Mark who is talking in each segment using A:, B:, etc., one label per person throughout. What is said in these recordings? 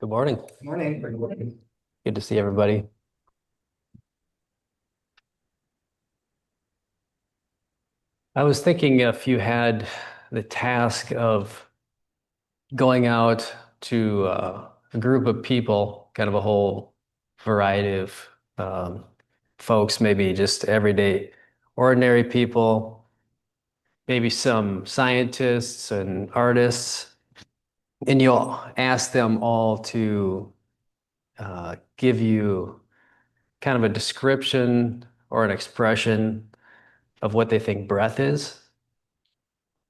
A: Good morning.
B: Morning.
A: Good to see everybody. I was thinking if you had the task of going out to a group of people, kind of a whole variety of um, folks, maybe just everyday, ordinary people, maybe some scientists and artists, and you'll ask them all to give you kind of a description or an expression of what they think breath is.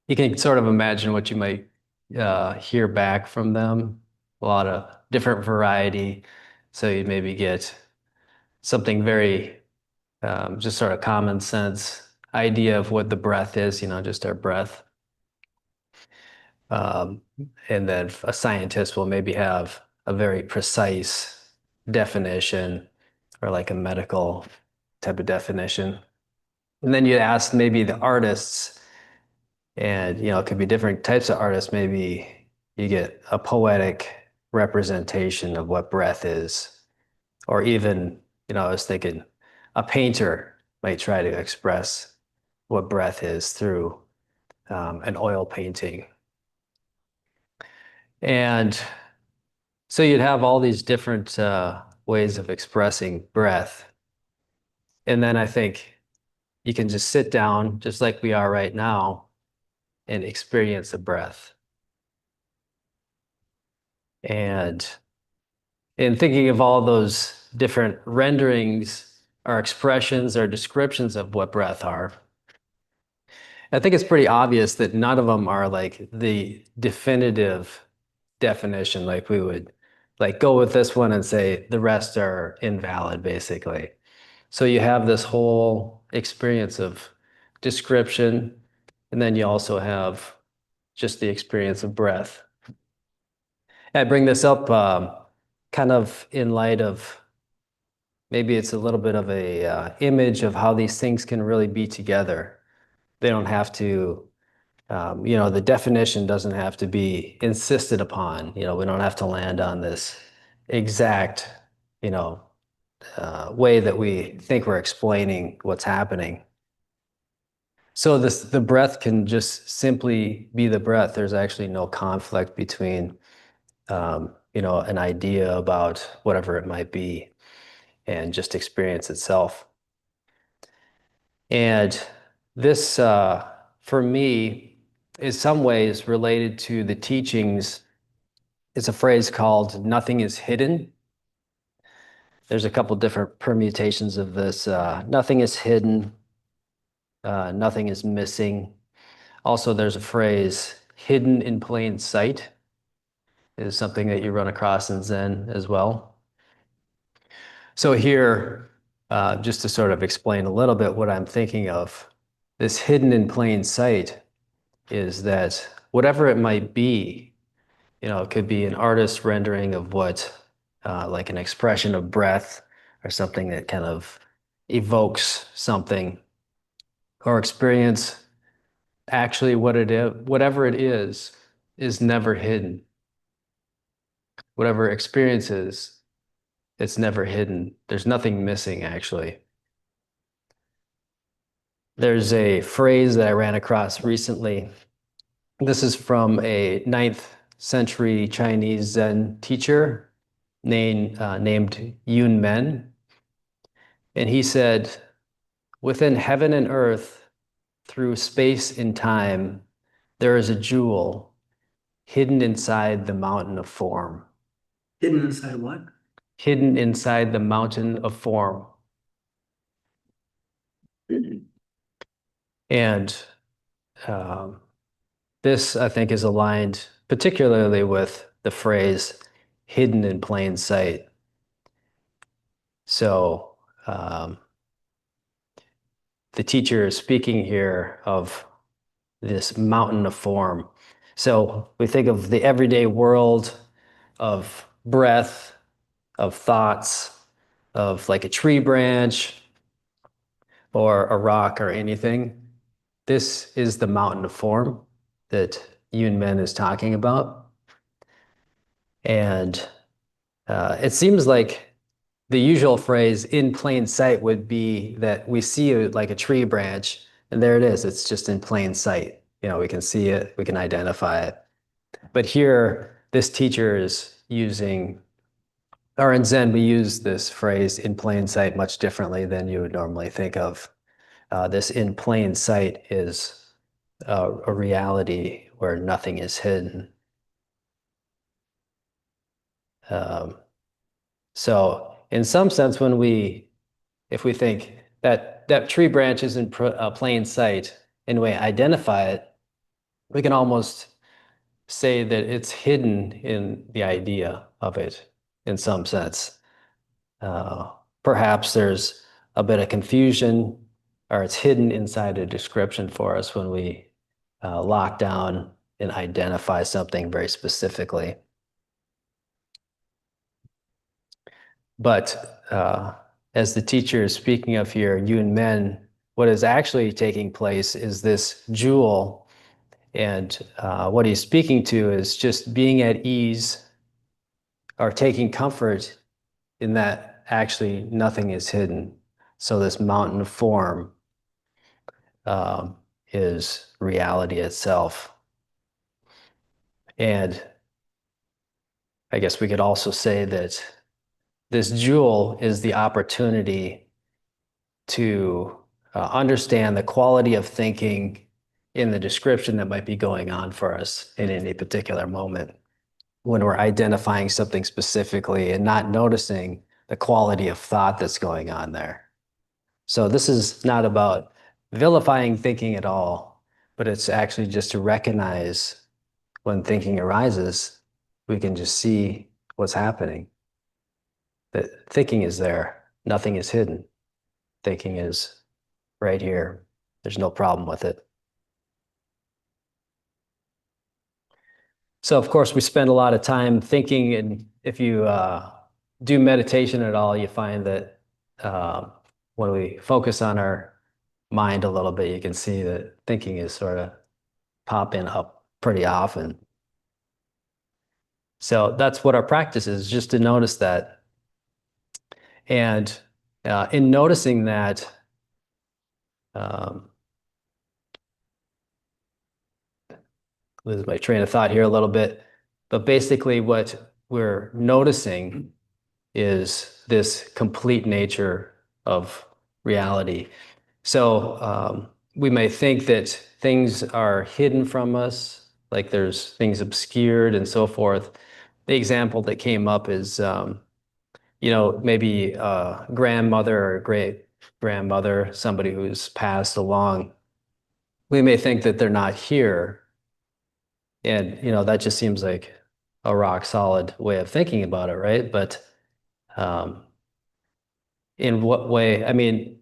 A: You can sort of imagine what you might hear back from them. A lot of different variety. So you maybe get something very just sort of common sense idea of what the breath is, just our breath. Um, and then a scientist will maybe have a very precise definition or like a medical type of definition. And then you ask maybe the artists. And, it could be different types of artists. Maybe you get a poetic representation of what breath is. Or even, I was thinking a painter might try to express what breath is through an oil painting. And so you'd have all these different ways of expressing breath. And then I think you can just sit down, just like we are right now, and experience the breath. And in thinking of all those different renderings or expressions or descriptions of what breath are, I think it's pretty obvious that none of them are like the definitive definition. Like we would like go with this one and say the rest are invalid, basically. So you have this whole experience of description, and then you also have just the experience of breath. I bring this up kind of in light of maybe it's a little bit of a image of how these things can really be together. They don't have to, the definition doesn't have to be insisted upon. We don't have to land on this exact, you know, way that we think we're explaining what's happening. So the breath can just simply be the breath. There's actually no conflict between, an idea about whatever it might be and just experience itself. And this, for me, is some ways related to the teachings. It's a phrase called nothing is hidden. There's a couple different permutations of this. Nothing is hidden, nothing is missing. Also, there's a phrase hidden in plain sight is something that you run across in Zen as well. So here, just to sort of explain a little bit what I'm thinking of, this hidden in plain sight is that whatever it might be, it could be an artist's rendering of what, like an expression of breath or something that kind of evokes something or experience. Actually, what it is, whatever it is never hidden. Whatever experience is, it's never hidden. There's nothing missing, actually. There's a phrase that I ran across recently. This is from a 9th century Chinese Zen teacher named Yun Men. And he said, within heaven and earth, through space and time, there is a jewel hidden inside the mountain of form.
B: Hidden inside what?
A: Hidden inside the mountain of form. And um, this, I think, is aligned particularly with the phrase hidden in plain sight. So the teacher is speaking here of this mountain of form. So we think of the everyday world of breath, of thoughts, of like a tree branch or a rock or anything. This is the mountain of form that Yun Men is talking about. And It seems like the usual phrase in plain sight would be that we see like a tree branch, and there it is. It's just in plain sight. We can see it, we can identify it. But here, this teacher is using, or in Zen, we use this phrase in plain sight much differently than you would normally think of. This in plain sight is a reality where nothing is hidden. Um, so, in some sense, if we think that that tree branch is in plain sight and we identify it, we can almost say that it's hidden in the idea of it in some sense. Uh, Perhaps there's a bit of confusion, or it's hidden inside a description for us when we lock down and identify something very specifically. But as the teacher is speaking of here, you and men, what is actually taking place is this jewel. And what he's speaking to is just being at ease or taking comfort in that actually nothing is hidden. So this mountain form um, is reality itself. And I guess we could also say that this jewel is the opportunity to understand the quality of thinking in the description that might be going on for us in any particular moment when we're identifying something specifically and not noticing the quality of thought that's going on there. So this is not about vilifying thinking at all, but it's actually just to recognize when thinking arises, we can just see what's happening. That thinking is there, nothing is hidden. Thinking is right here. There's no problem with it. So, of course, we spend a lot of time thinking, and if you do meditation at all, you find that uh, when we focus on our mind a little bit, you can see that thinking is sort of popping up pretty often. So that's what our practice is, just to notice that. And in noticing that, um, lose my train of thought here a little bit, but basically what we're noticing is this complete nature of reality. So we may think that things are hidden from us, like there's things obscured and so forth. The example that came up is, maybe a grandmother or great grandmother, somebody who's passed along. We may think that they're not here. And, that just seems like a rock solid way of thinking about it, right? But um, in what way? I mean,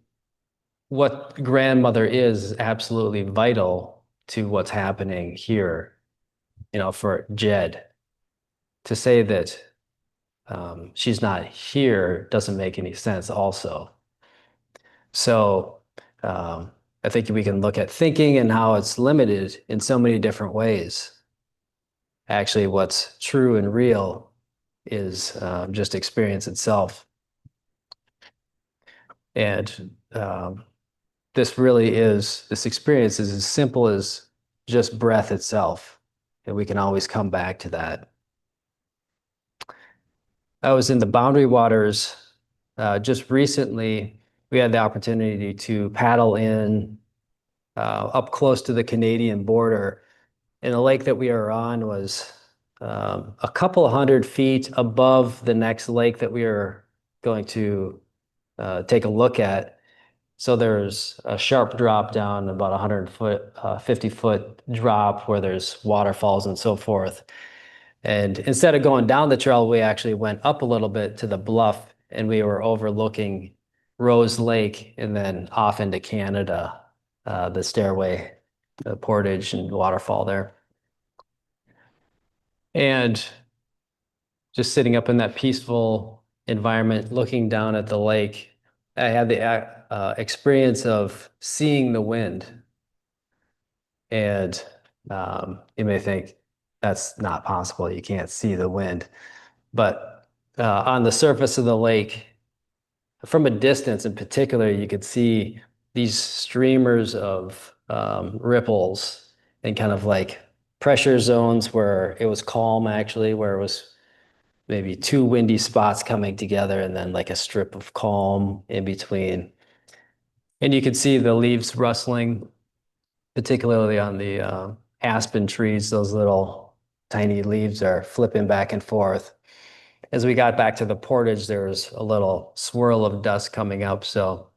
A: what grandmother is absolutely vital to what's happening here, for Jed. To say that she's not here doesn't make any sense also. So I think we can look at thinking and how it's limited in so many different ways. Actually, what's true and real is just experience itself. And this experience is as simple as just breath itself. And we can always come back to that. I was in the Boundary Waters just recently. We had the opportunity to paddle in up close to the Canadian border. And the lake that we were on was a couple of 100 feet above the next lake that we were going to take a look at. So there's a sharp drop down, about 50-foot drop where there's waterfalls and so forth. And instead of going down the trail, we actually went up a little bit to the bluff and we were overlooking Rose Lake and then off into Canada, the stairway, the portage and waterfall there. And just sitting up in that peaceful environment, looking down at the lake, I had the experience of seeing the wind. And you may think that's not possible. You can't see the wind. But on the surface of the lake, from a distance in particular, you could see these streamers of ripples and kind of like pressure zones where it was calm, actually, where it was maybe two windy spots coming together and then like a strip of calm in between. And you could see the leaves rustling, particularly on the aspen trees. Those little tiny leaves are flipping back and forth. As we got back to the portage, there was a little swirl of dust coming up. So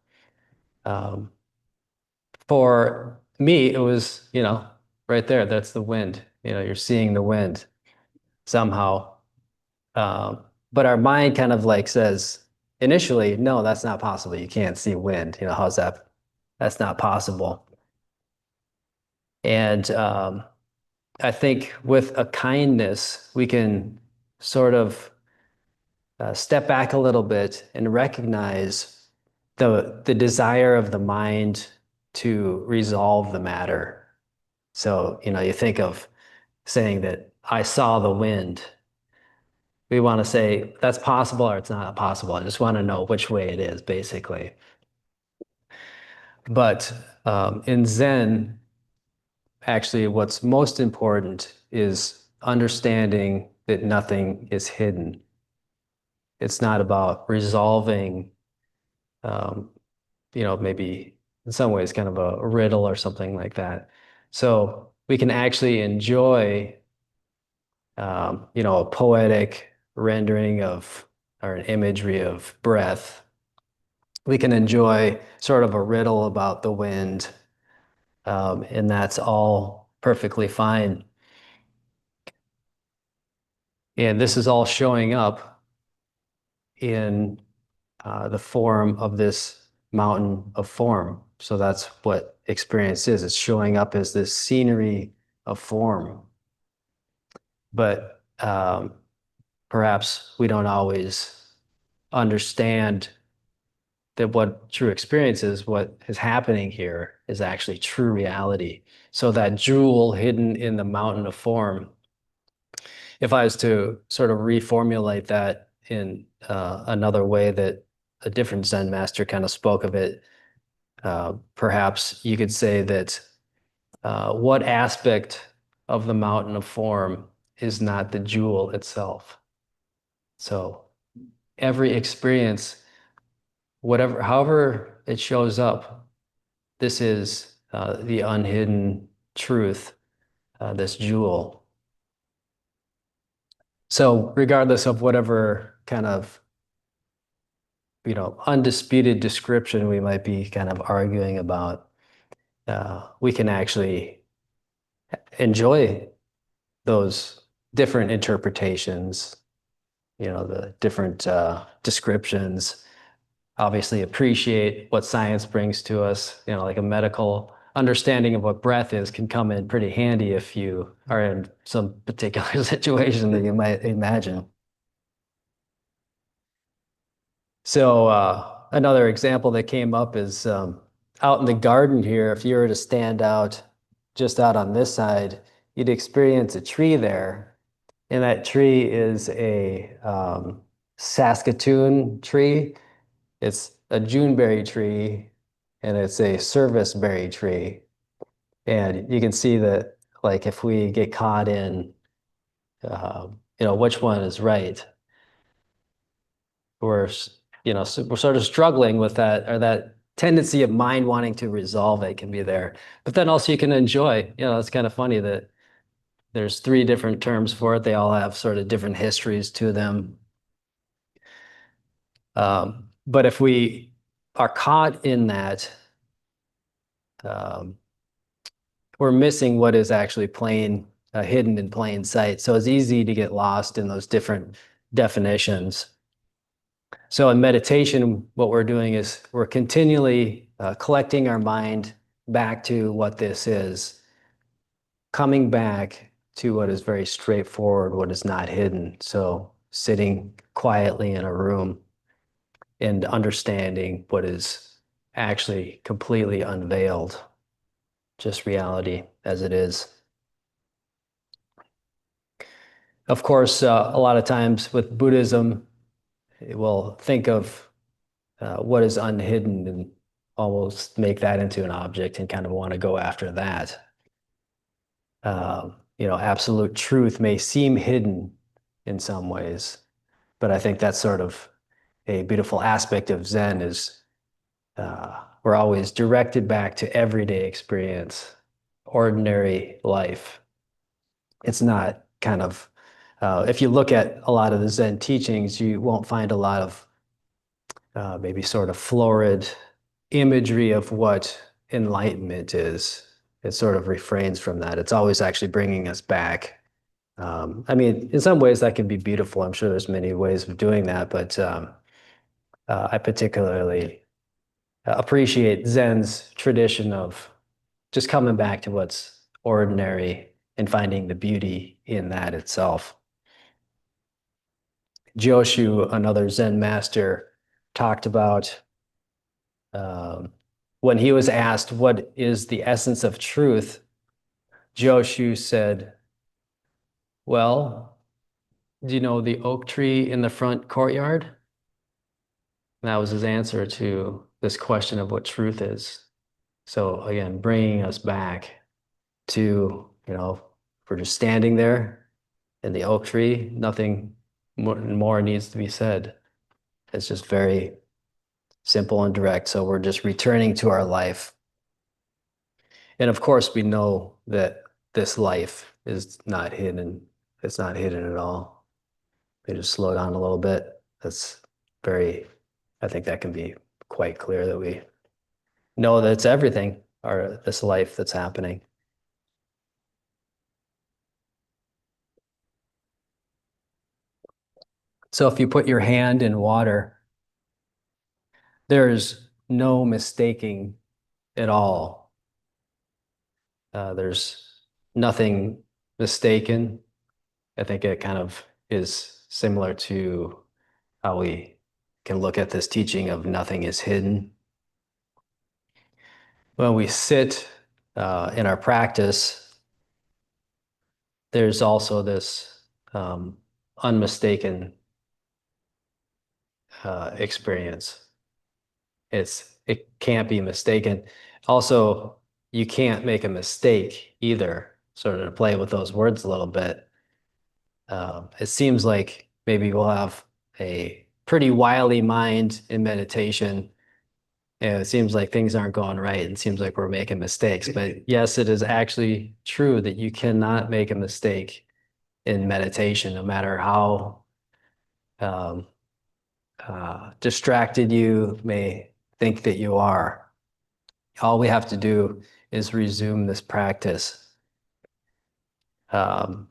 A: um, for me, it was, right there. That's the wind. You're seeing the wind somehow. Um, but our mind kind of like says initially, no, that's not possible. You can't see wind. How's that? That's not possible. And I think with a kindness, we can sort of step back a little bit and recognize the desire of the mind to resolve the matter. So, you think of saying that I saw the wind. We want to say that's possible or it's not possible. I just want to know which way it is, basically. But in Zen, actually, what's most important is understanding that nothing is hidden. It's not about resolving, um, maybe in some ways kind of a riddle or something like that. So we can actually enjoy, a poetic rendering of or an imagery of breath. We can enjoy sort of a riddle about the wind, and that's all perfectly fine. And this is all showing up in the form of this mountain of form. So that's what experience is. It's showing up as this scenery of form. But perhaps we don't always understand that what true experience is, what is happening here is actually true reality. So that jewel hidden in the mountain of form, if I was to sort of reformulate that in another way that a different Zen master kind of spoke of it, perhaps you could say that what aspect of the mountain of form is not the jewel itself? So every experience, however it shows up, this is the unhidden truth, this jewel. So regardless of whatever kind of, undisputed description we might be kind of arguing about, we can actually enjoy those different interpretations, the different descriptions, obviously appreciate what science brings to us, like a medical understanding of what breath is can come in pretty handy if you are in some particular situation that you might imagine. So another example that came up is out in the garden here, if you were to stand out just out on this side, you'd experience a tree there. And that tree is a Saskatoon tree. It's a Juneberry tree and it's a serviceberry tree. And you can see that, like, if we get caught in, which one is right, we're, we're sort of struggling with that, or that tendency of mind wanting to resolve it can be there. But then also you can enjoy, it's kind of funny that there's three different terms for it. They all have sort of different histories to them. But if we are caught in that, um, we're missing what is actually hidden in plain sight. So it's easy to get lost in those different definitions. So in meditation, what we're doing is we're continually collecting our mind back to what this is, coming back to what is very straightforward, what is not hidden. So sitting quietly in a room and understanding what is actually completely unveiled, just reality as it is. Of course, a lot of times with Buddhism, will think of what is unhidden and almost make that into an object and kind of want to go after that. Absolute truth may seem hidden in some ways, but I think that's sort of a beautiful aspect of Zen is we're always directed back to everyday experience, ordinary life. It's not kind of, if you look at a lot of the Zen teachings, you won't find a lot of maybe sort of florid imagery of what enlightenment is. It sort of refrains from that. It's always actually bringing us back. I mean, in some ways that can be beautiful. I'm sure there's many ways of doing that, but I particularly appreciate Zen's tradition of just coming back to what's ordinary and finding the beauty in that itself. Joshu, another Zen master, talked about um, when he was asked what is the essence of truth, Joshu said, well, do you know the oak tree in the front courtyard? And that was his answer to this question of what truth is. So again, bringing us back to, we're just standing there in the oak tree, nothing more needs to be said. It's just very simple and direct. So we're just returning to our life. And of course, we know that this life is not hidden. It's not hidden at all. They just slow down a little bit. That's very, I think that can be quite clear that we know that it's everything, or this life that's happening. So if you put your hand in water, there's no mistaking at all. There's nothing mistaken. I think it kind of is similar to how we can look at this teaching of nothing is hidden. When we sit in our practice, there's also this unmistaken experience. It can't be mistaken. Also, you can't make a mistake either. Sort of to play with those words a little bit. It seems like maybe we'll have a pretty wily mind in meditation. And it seems like things aren't going right. It seems like we're making mistakes. But yes, it is actually true that you cannot make a mistake in meditation, no matter how um, distracted you may think that you are. All we have to do is resume this practice. Um,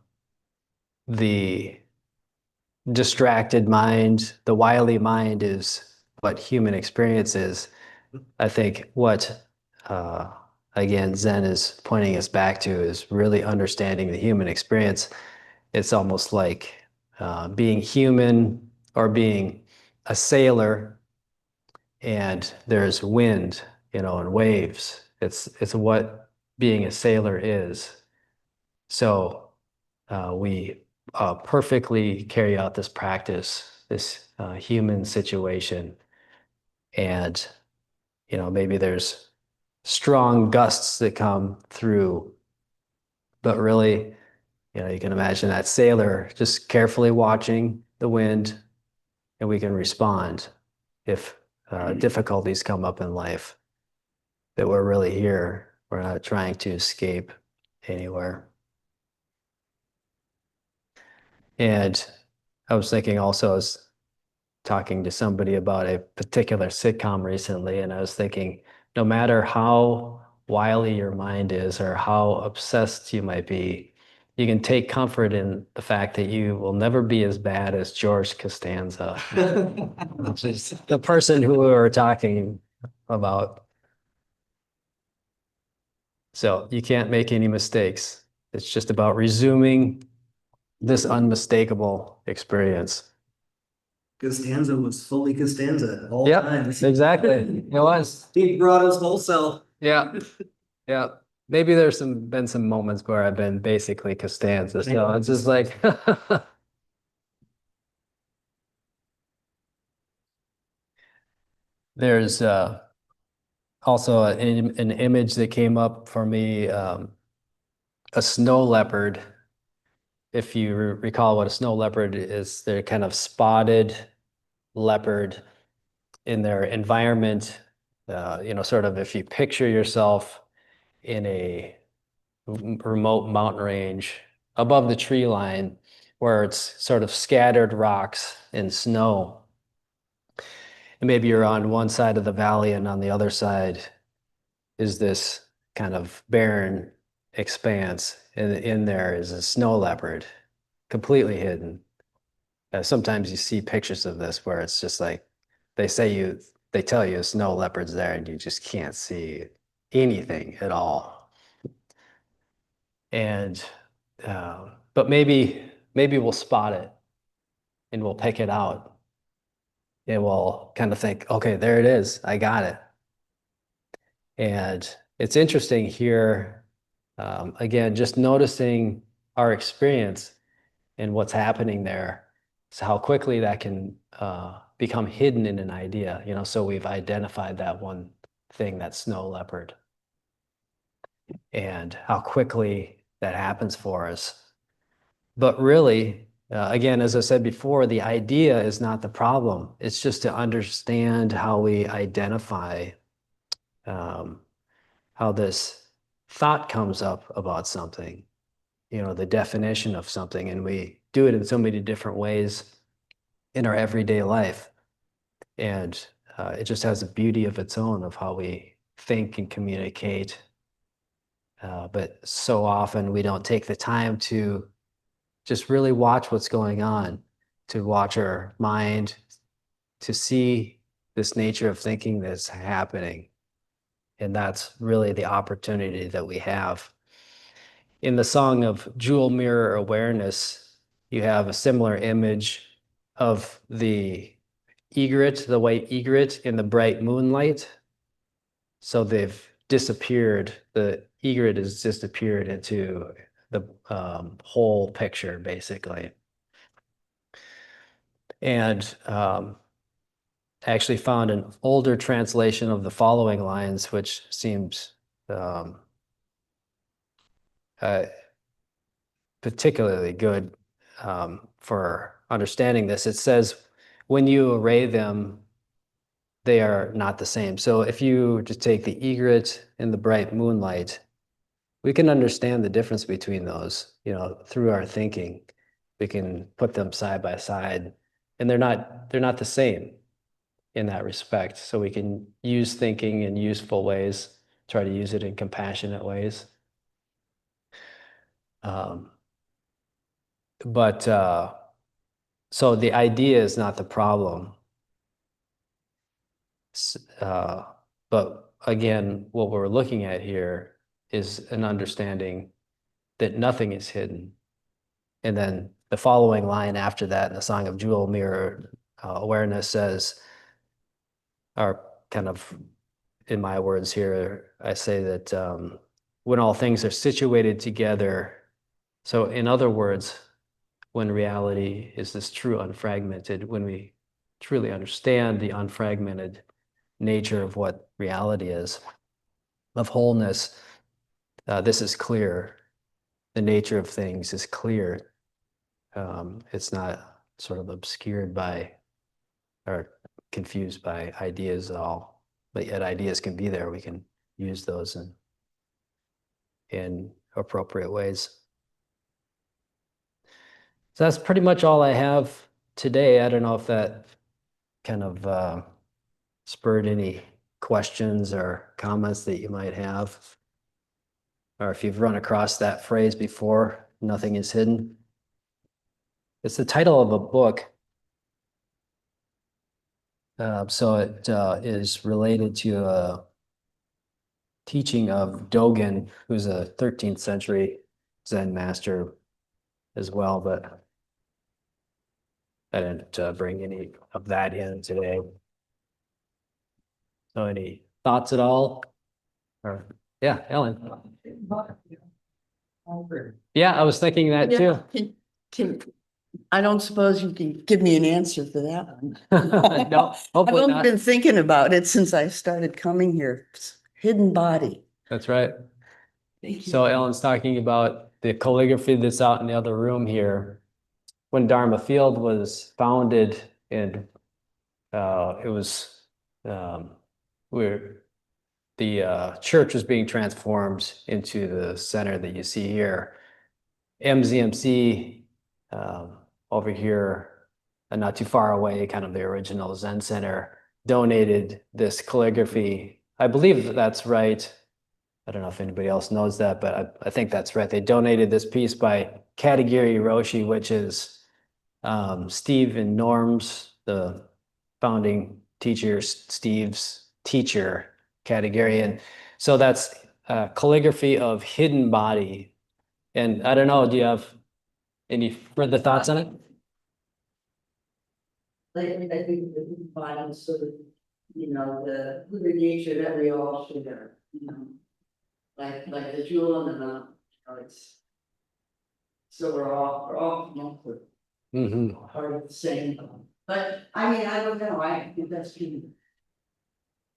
A: the distracted mind, the wily mind is what human experience is. I think what, again, Zen is pointing us back to is really understanding the human experience. It's almost like being human or being a sailor and there's wind, and waves. It's what being a sailor is. So we perfectly carry out this practice, this human situation, and maybe there's strong gusts that come through, but really, you can imagine that sailor just carefully watching the wind, and we can respond if difficulties come up in life, that we're really here. We're not trying to escape anywhere. And I was thinking also, I was talking to somebody about a particular sitcom recently, and I was thinking, no matter how wily your mind is or how obsessed you might be, you can take comfort in the fact that you will never be as bad as George Costanza, which is the person who we were talking about. So you can't make any mistakes. It's just about resuming this unmistakable experience.
B: Costanza was fully Costanza all
A: Yep,
B: time.
A: exactly. It was.
B: He brought his whole self.
A: Yeah, yeah. Maybe there's been some moments where I've been basically Costanza. So it's just like There's also an image that came up for me, a snow leopard. If you recall what a snow leopard is, they're kind of spotted leopard in their environment. Sort of if you picture yourself in a remote mountain range above the tree line where it's sort of scattered rocks and snow. And maybe you're on one side of the valley and on the other side is this kind of barren expanse. And in there is a snow leopard, completely hidden. Sometimes you see pictures of this where it's just like they tell you a snow leopard's there and you just can't see anything at all. And but maybe we'll spot it and we'll pick it out and we'll kind of think, okay, there it is. I got it. And it's interesting here, again, just noticing our experience and what's happening there. So how quickly that can become hidden in an idea, so we've identified that one thing, that snow leopard, and how quickly that happens for us. But really, again, as I said before, the idea is not the problem. It's just to understand how we identify um, how this thought comes up about something, the definition of something, and we do it in so many different ways in our everyday life. And it just has a beauty of its own of how we think and communicate. But so often we don't take the time to just really watch what's going on, to watch our mind, to see this nature of thinking that's happening. And that's really the opportunity that we have. In the song of Jewel Mirror Awareness, you have a similar image of the egret, the white egret in the bright moonlight. So they've disappeared. The egret has disappeared into the whole picture, basically. And I actually found an older translation of the following lines, which seems um, uh, particularly good for understanding this. It says, when you array them, they are not the same. So if you just take the egret and the bright moonlight, we can understand the difference between those, through our thinking. We can put them side by side, and they're not the same in that respect. So we can use thinking in useful ways, try to use it in compassionate ways. Um, but so the idea is not the problem. Uh, but again, what we're looking at here is an understanding that nothing is hidden. And then the following line after that in the Song of Jewel Mirror Awareness says, or kind of in my words here, I say that when all things are situated together, so in other words, when reality is this true unfragmented, when we truly understand the unfragmented nature of what reality is, of wholeness, this is clear. The nature of things is clear. It's not sort of obscured by or confused by ideas at all, but yet ideas can be there. We can use those in appropriate ways. So that's pretty much all I have today. I don't know if that kind of spurred any questions or comments that you might have, or if you've run across that phrase before, nothing is hidden. It's the title of a book. So it is related to a teaching of Dogen, who's a 13th century Zen master as well, but I didn't bring any of that in today. So any thoughts at all? Or yeah, Ellen. Yeah, I was thinking that too.
C: Can I don't suppose you can give me an answer for that one.
A: No,
C: I've
A: hopefully
C: only
A: not.
C: been thinking about it since I started coming here. Hidden body.
A: That's right.
C: Thank you.
A: So Ellen's talking about the calligraphy that's out in the other room here. When Dharma Field was founded, and it was where the church was being transformed into the center that you see here. MZMC over here, not too far away, kind of the original Zen Center, donated this calligraphy. I believe that's right. I don't know if anybody else knows that, but I think that's right. They donated this piece by Katagiri Roshi, which is Steve and Norm's, the founding teacher, Steve's teacher, Katagiri. And so that's calligraphy of hidden body. And I don't know, do you have any further thoughts on it?
C: Like, I think the hidden body is sort of, the good nature that we all share, like the jewel in the mountain. It's so we're all connected,
A: Mm-hmm.
C: part of the same. But I mean, I don't know. I think that's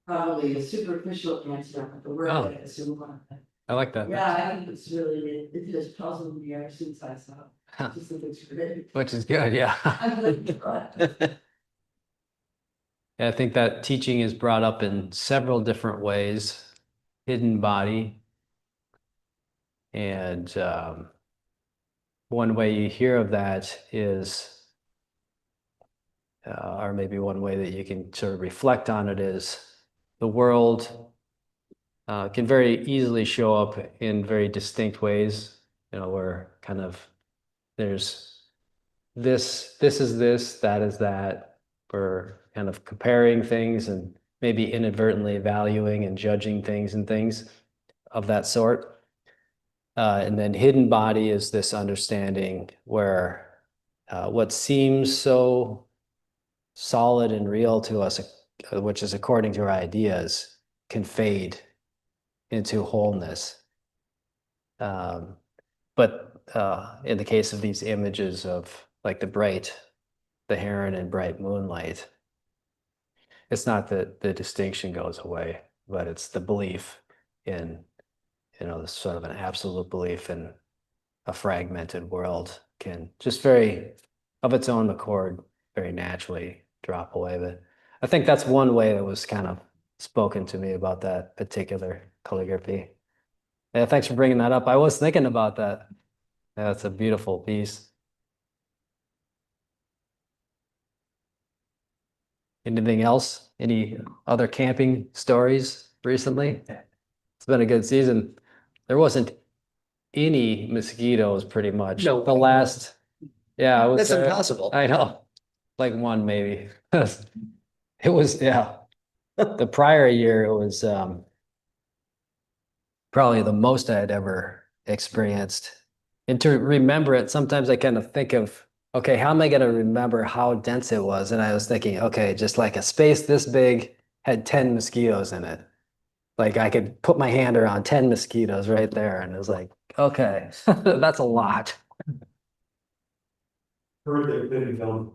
C: probably a superficial answer, but we're
A: Oh.
C: going to assume on that.
A: I like that.
C: Yeah, I think it's really, it has puzzled me ever since I saw it.
A: Huh.
C: I just think it's great.
A: Which is good, yeah.
C: I'm like, "God."
A: I think that teaching is brought up in several different ways. Hidden body. And one way you hear of that is, or maybe one way that you can sort of reflect on it is the world can very easily show up in very distinct ways, where kind of there's this is this, that is that. We're kind of comparing things and maybe inadvertently valuing and judging things and things of that sort. And then hidden body is this understanding where what seems so solid and real to us, which is according to our ideas, can fade into wholeness. But in the case of these images of like the heron and bright moonlight, it's not that the distinction goes away, but it's the belief in, this sort of an absolute belief in a fragmented world can just very, of its own accord, very naturally drop away. But I think that's one way that was kind of spoken to me about that particular calligraphy. Yeah, thanks for bringing that up. I was thinking about that. Yeah, it's a beautiful piece. Anything else? Any other camping stories recently? It's been a good season. There wasn't any mosquitoes pretty much.
B: No.
A: The last, yeah, I was
B: That's
A: there.
B: impossible.
A: I know, like one maybe. It was, yeah. The prior year, it was probably the most I had ever experienced. And to remember it, sometimes I kind of think of, okay, how am I going to remember how dense it was? And I was thinking, okay, just like a space this big had 10 mosquitoes in it. Like I could put my hand around 10 mosquitoes right there. And it was like, okay, that's a lot.
B: Heard they couldn't come.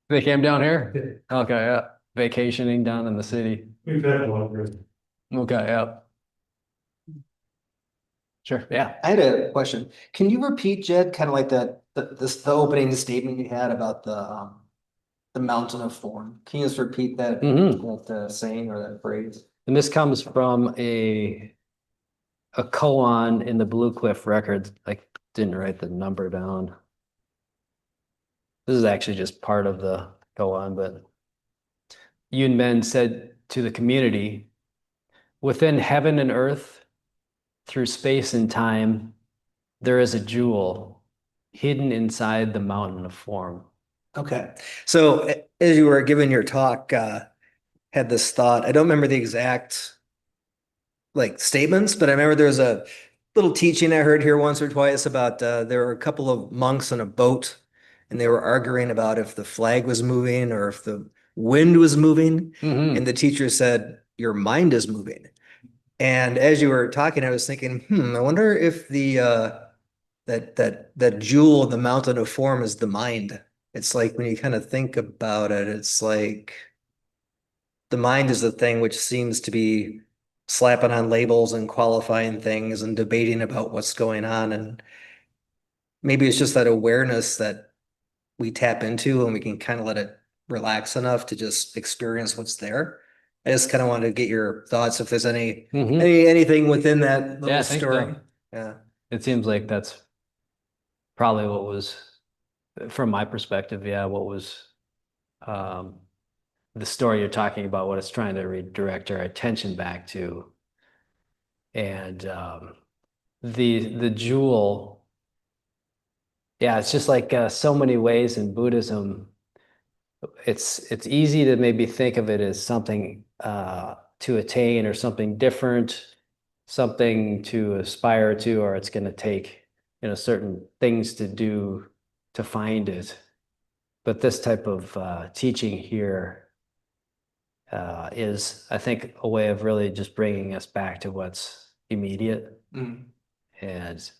A: They came down here? Okay, yeah. Vacationing down in the city.
B: We've had one.
A: Okay, yeah. Sure, yeah.
D: I had a question. Can you repeat, Jed, kind of like the opening statement you had about the mountain of form? Can you just repeat that
A: Mhm.
D: that saying or that phrase?
A: And this comes from a koan in the Blue Cliff Records. I didn't write the number down. This is actually just part of the koan, but Yun Men said to the community, within heaven and earth, through space and time, there is a jewel hidden inside the mountain of form.
D: Okay. So as you were giving your talk, had this thought. I don't remember the exact like statements, but I remember there was a little teaching I heard here once or twice about there were a couple of monks on a boat and they were arguing about if the flag was moving or if the wind was moving.
A: Mhm.
D: And the teacher said, your mind is moving. And as you were talking, I was thinking, I wonder if that jewel in the mountain of form is the mind. It's like when you kind of think about it, it's like the mind is the thing which seems to be slapping on labels and qualifying things and debating about what's going on. And maybe it's just that awareness that we tap into and we can kind of let it relax enough to just experience what's there. I just kind of wanted to get your thoughts if there's anything within that
A: Yeah,
D: little
A: I think
D: story.
A: so.
D: Yeah.
A: It seems like that's probably what was, from my perspective, yeah, what was um, the story you're talking about, what it's trying to redirect our attention back to. And the jewel, yeah, it's just like so many ways in Buddhism. It's easy to maybe think of it as something to attain or something different, something to aspire to, or it's going to take, certain things to do to find it. But this type of teaching here is, I think, a way of really just bringing us back to what's immediate.
D: Mm.
A: And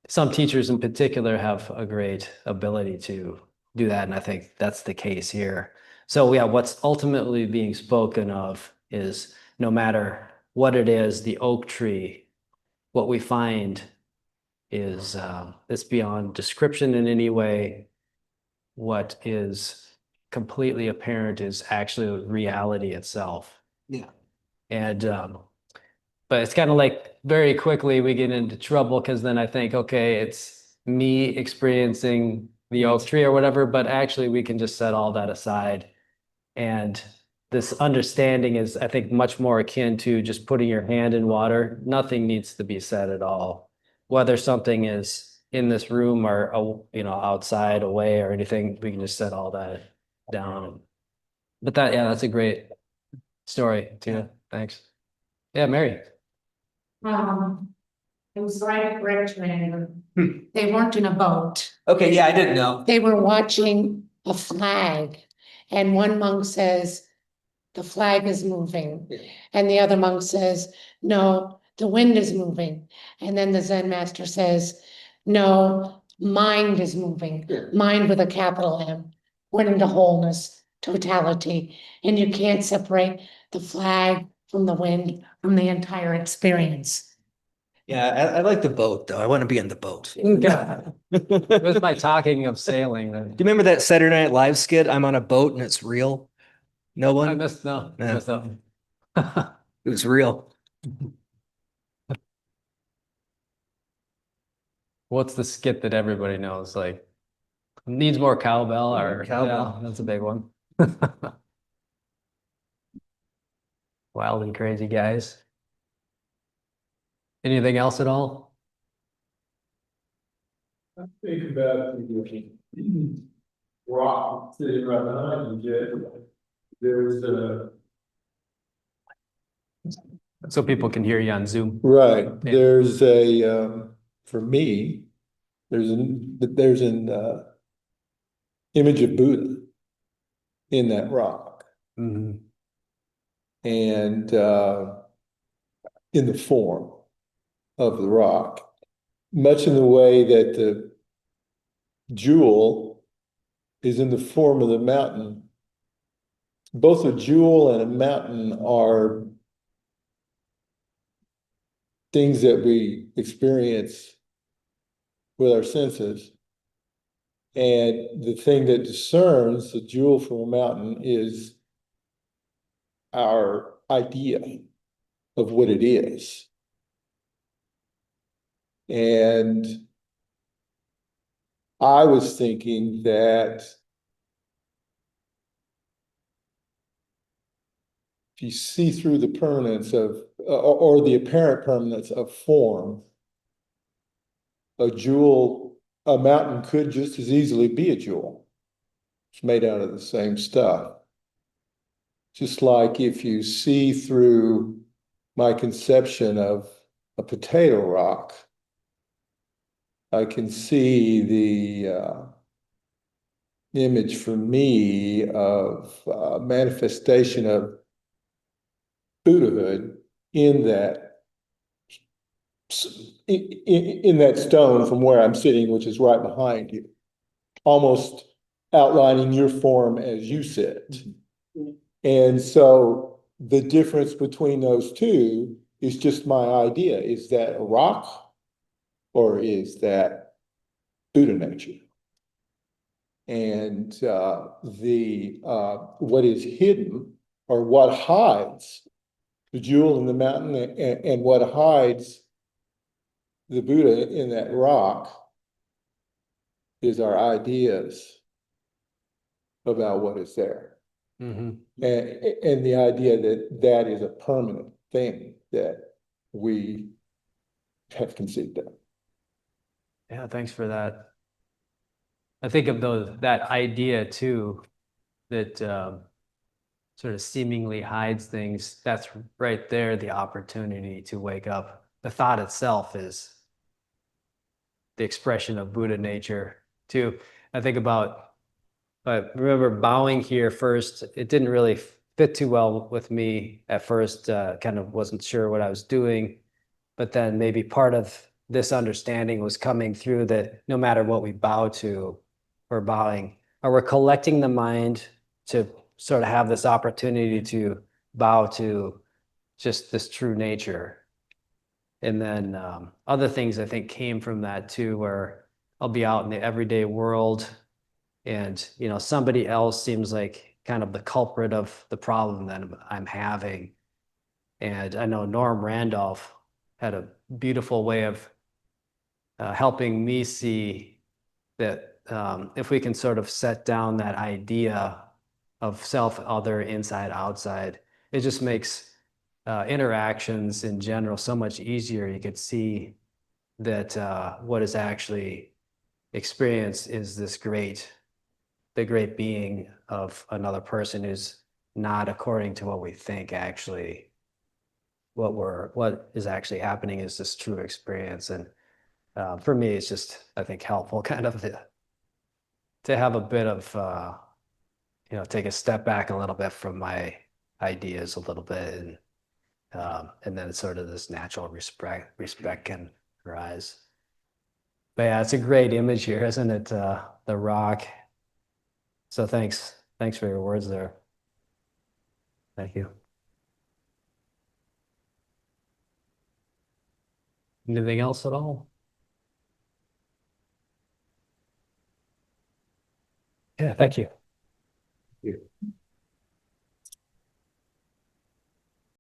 A: some teachers in particular have a great ability to do that. And I think that's the case here. So, yeah, what's ultimately being spoken of is no matter what it is, the oak tree, what we find is it's beyond description in any way. What is completely apparent is actually reality itself.
D: Yeah.
A: And but it's kind of like very quickly we get into trouble because then I think, okay, it's me experiencing the oak tree or whatever, but actually we can just set all that aside. And this understanding is, I think, much more akin to just putting your hand in water. Nothing needs to be said at all. Whether something is in this room or, outside, away or anything, we can just set all that down. But yeah, that's a great story too.
D: Yeah.
A: Thanks. Yeah, Mary.
E: Um, it was right at Richmond.
D: Hmm.
E: They weren't in a boat.
D: Okay, yeah, I didn't know.
E: They were watching a flag. And one monk says, the flag is moving.
D: Yeah.
E: And the other monk says, no, the wind is moving. And then the Zen master says, no, mind is moving.
D: Yeah.
E: Mind with a capital M. Went into wholeness, totality. And you can't separate the flag from the wind, from the entire experience.
D: Yeah, I like the boat though. I want to be in the boat.
A: God. It was by talking of sailing.
D: Do you remember that Saturday Night Live skit? I'm on a boat and it's real. No
A: I
D: one?
A: missed no. I
D: Yeah.
A: missed out.
D: It was real.
A: What's the skit that everybody knows? Like needs more cowbell or
D: Cowbell.
A: yeah, that's a big one. Wild and crazy guys. Anything else at all?
F: Think about the rock sitting right behind you, Jed. There's a.
A: So people can hear you on Zoom.
F: Right,
A: Yeah.
F: there's for me, there's an image of Buddha in that rock.
A: Mhm.
F: And in the form of the rock, much in the way that the jewel is in the form of the mountain. Both a jewel and a mountain are things that we experience with our senses. And the thing that discerns the jewel from a mountain is our idea of what it is. And I was thinking that if you see through the permanence of, or the apparent permanence of form, a jewel, a mountain could just as easily be a jewel. It's made out of the same stuff. Just like if you see through my conception of a potato rock, I can see the image for me of manifestation of Buddhahood in that in that stone from where I'm sitting, which is right behind you, almost outlining your form as you sit. And so the difference between those two is just my idea. Is that a rock or is that Buddha nature? And what is hidden or what hides the jewel in the mountain and what hides the Buddha in that rock is our ideas about what is there.
A: Mhm.
F: And the idea that that is a permanent thing that we have conceived of.
A: Yeah, thanks for that. I think of that idea too, that sort of seemingly hides things. That's right there, the opportunity to wake up. The thought itself is the expression of Buddha nature too. I think about, I remember bowing here first. It didn't really fit too well with me at first, kind of wasn't sure what I was doing. But then maybe part of this understanding was coming through that no matter what we bow to, we're bowing, or we're collecting the mind to sort of have this opportunity to bow to just this true nature. And then other things I think came from that too, where I'll be out in the everyday world and somebody else seems like kind of the culprit of the problem that I'm having. And I know Norm Randolph had a beautiful way of helping me see that if we can sort of set down that idea of self, other, inside, outside, it just makes interactions in general so much easier. You could see that what is actually experienced is the great being of another person is not according to what we think actually what is actually happening is this true experience. And for me, it's just, I think, helpful kind of to have a bit of, take a step back a little bit from my ideas a little bit. And then sort of this natural respect can arise. But yeah, it's a great image here, isn't it? The rock. So thanks for your words there. Thank you. Anything else at all? Yeah, thank you.
F: Yeah.